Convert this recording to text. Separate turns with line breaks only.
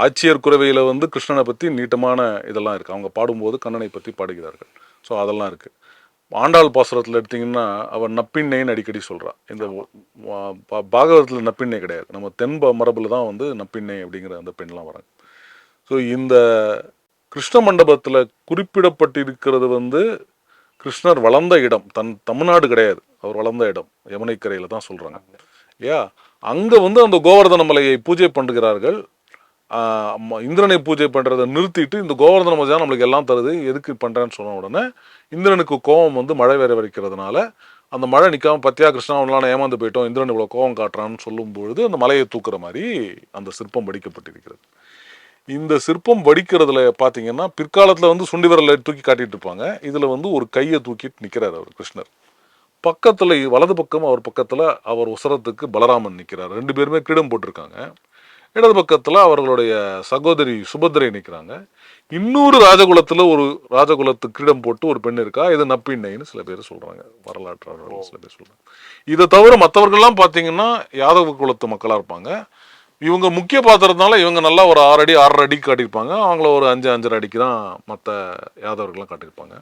ஆட்சியர் குரவையில் வந்து கிருஷ்ணனை பற்றி நீட்டமான இதெல்லாம் இருக்குது. அவங்க பாடும்போது கண்ணனை பற்றி பாடுகிறார்கள். ஸோ அதெல்லாம் இருக்குது. ஆண்டாள் பாசுரத்தில் எடுத்திங்கன்னா அவன் நப்பிண்ணைன்னு அடிக்கடி சொல்கிறான். இந்த பாகவதத்தில் நப்பிண்ணை கிடையாது. நம்ம தென் மரபில் தான் வந்து நப்பிண்ணை அப்படிங்கிற அந்த பெண்லாம் வராங்க. ஸோ இந்த கிருஷ்ண மண்டபத்தில் குறிப்பிடப்பட்டிருக்கிறது வந்து கிருஷ்ணர் வளர்ந்த இடம். தமிழ்நாடு கிடையாது, அவர் வளர்ந்த இடம் யமுனைக்கரையில் தான் சொல்கிறாங்க. அங்கே வந்து அந்த கோவர்தன மலையை பூஜை பண்ணுகிறார்கள். இந்திரனை பூஜை பண்ணுறதை நிறுத்திட்டு இந்த கோவர்தன மலை தான் நம்மளுக்கு எல்லாம் தருது, எதுக்கு பண்ணுறேன்னு சொன்ன உடனே இந்திரனுக்கு கோபம் வந்து மழை வேற வரைக்கிறதுனால அந்த மழை நிற்காம பத்தியா கிருஷ்ணாவெல்லாம் ஏமாந்து போயிட்டோம், இந்திரன் இவ்வளோ கோபம் காட்டுறான்னு சொல்லும் பொழுது அந்த மலையை தூக்குற மாதிரி அந்த சிற்பம் வடிக்கப்பட்டிருக்கிறது. இந்த சிற்பம் வடிக்கிறதுல பார்த்தீங்கன்னா பிற்காலத்தில் வந்து சுண்டி விரலை தூக்கி காட்டிட்டு இருப்பாங்க. இதில் வந்து ஒரு கையை தூக்கிட்டு நிற்கிறார் அவர் கிருஷ்ணர். பக்கத்தில் வலது பக்கம் அவர் பக்கத்தில் அவர் உசரத்துக்கு பலராமன் நிற்கிறார். 2 பேருமே கிரீடம் போட்டிருக்காங்க. இடது பக்கத்தில் அவர்களுடைய சகோதரி சுபத்திரை நிற்கிறாங்க. இன்னொரு ராஜகுலத்தில் ஒரு ராஜகுலத்து கிரீடம் போட்டு ஒரு பெண் இருக்கா. இது நப்பிண்ணைன்னு சில பேர் சொல்கிறாங்க, வரலாற்றாளர்கள் சில பேர் சொல்கிறாங்க. இதை தவிர மற்றவர்கள்லாம் பார்த்தீங்கன்னா யாதவ குலத்து மக்களாக இருப்பாங்க. இவங்க முக்கிய பாத்திரத்தினால இவங்க நல்லா ஒரு 6 அடி 6.5 அடிக்கு காட்டியிருப்பாங்க. அவங்கள ஒரு 5 5.5 அடிக்கு தான் மற்ற யாதவர்கள்லாம் காட்டியிருப்பாங்க.